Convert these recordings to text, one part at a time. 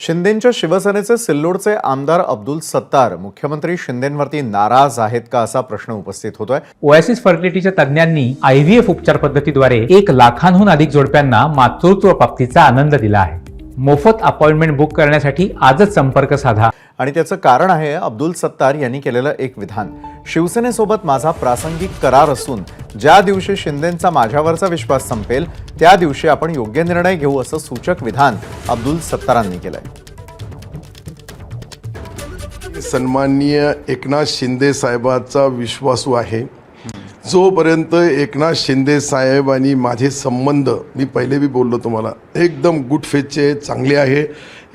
शिंदेंच्या शिवसेनेचे सिल्लोडचे आमदार अब्दुल सत्तार मुख्यमंत्री शिंदेंवरती नाराज आहेत का असा प्रश्न उपस्थित होतोय। ओएसिस फर्टिलिटीच्या तज्ञांनी आयव्हीएफ उपचार पद्धतीद्वारे 1 लाखांहून अधिक जोडप्यांना मातृत्व प्राप्तीचा आनंद दिला आहे। मोफत अपॉइंटमेंट बुक करण्यासाठी आजच संपर्क साधा। आणि त्याचं कारण आहे अब्दुल सत्तार यांनी केलेलं एक विधान। शिवसेनेसोबत माझा प्रासंगिक करार असून ज्या दिवशी शिंदेंचा माझ्यावरचा विश्वास संपेल त्या दिवशी आपण योग्य निर्णय घेऊ असं सूचक विधान अब्दुल सत्तारांनी केलंय। सन्माननीय एकनाथ शिंदे साहेबांचा विश्वासू आहे। जोपर्यंत एकनाथ शिंदे साहेब आणि माझे संबंध, मी पहिले भी बोललो तुम्हाला, एकदम गुड फेथचे चांगले आहे।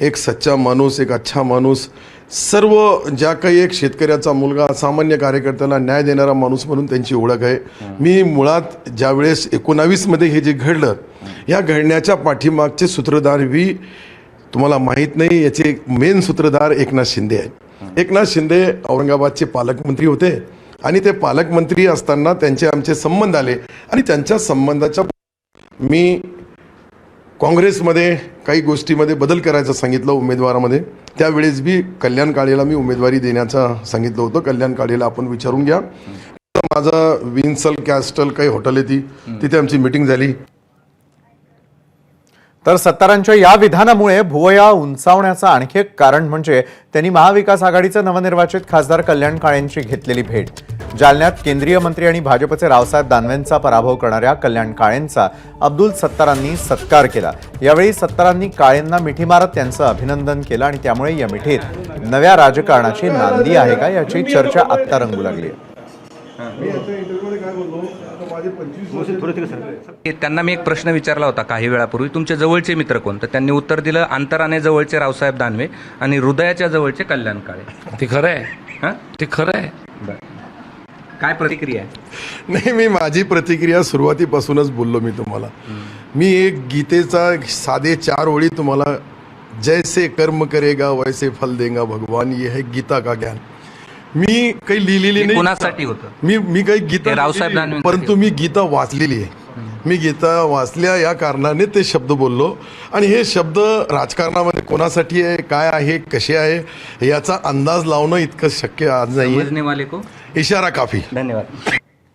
एक सच्चा माणूस, एक अच्छा माणूस, सर्व ज्या काही एक शेतकऱ्याचा मुलगा, सामान्य कार्यकर्त्याला न्याय देणारा माणूस म्हणून त्यांची ओळख आहे। मी मुळात ज्यावेळेस 19 मध्ये हे जे घडलं, या घडण्याच्या पाठीमागचे सूत्रधार भी तुम्हाला माहीत नाही, याचे मेन सूत्रधार एकनाथ शिंदे आहेत। एकनाथ शिंदे औरंगाबादचे पालकमंत्री होते आणि ते पालकमंत्री असताना त्यांचे आमचे संबंध आले आणि त्यांच्या संबंधाच्या मी काँग्रेसमध्ये काही गोष्टीमध्ये बदल करायचं सांगितलं उमेदवारामध्ये। त्यावेळेस बी कल्याण काळेला मी उमेदवारी देण्याचं सांगितलं होतं। कल्याण काळेला आपण विचारून घ्या। माझं विन्सल कॅस्टल काही हॉटेल आहे तिथे आमची मीटिंग झाली। तर सत्तारांच्या या विधानामुळे भुवया उंचावण्याचं आणखी एक कारण म्हणजे त्यांनी महाविकास आघाडीचे नवनिर्वाचित खासदार कल्याण काळेंची घेतलेली भेट। जालन्यात केंद्रीय मंत्री आणि भाजपचे रावसाहेब दानवेंचा पराभव करणाऱ्या कल्याण काळेंचा अब्दुल सत्तारांनी सत्कार केला। यावेळी सत्तारांनी काळेंना मिठी मारत त्यांचं अभिनंदन केलं आणि त्यामुळे या मिठीत नव्या राजकारणाची नांदी आहे का याची चर्चा आत्ता रंगू लागली आहे। त्यांना मी एक प्रश्न विचारला होता काही वेळापूर्वी, तुमचे जवळचे मित्र कोण? तर त्यांनी उत्तर दिलं, अंतराने जवळचे रावसाहेब दानवे आणि हृदयाच्या जवळचे कल्याण काळे। ते खरं आहे, ते खरं आहे। काय प्रतिक्रिया आहे? नाही, मी माझी प्रतिक्रिया सुरुवातीपासूनच बोललो मी तुम्हाला। मी एक गीतेचा साधे 4 ओळी तुम्हाला, जैसे कर्म करेगा वैसे फल देगा भगवान, ये है गीता का ज्ञान। मी काही लिहिलेली नाही, कोणासाठी होतं? मी काही गीता रावसाहेब दानवे, परंतु मी गीता वाचलेली आहे। मी गीता वाचल्या या कारणाने ते शब्द बोललो आणि हे शब्द राजकारणामध्ये कोणासाठी आहे, काय आहे, कसे आहे याचा अंदाज लावणं इतकं शक्य आज नाही। समझने वाले को इशारा काफी। धन्यवाद।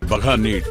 बघा नीट,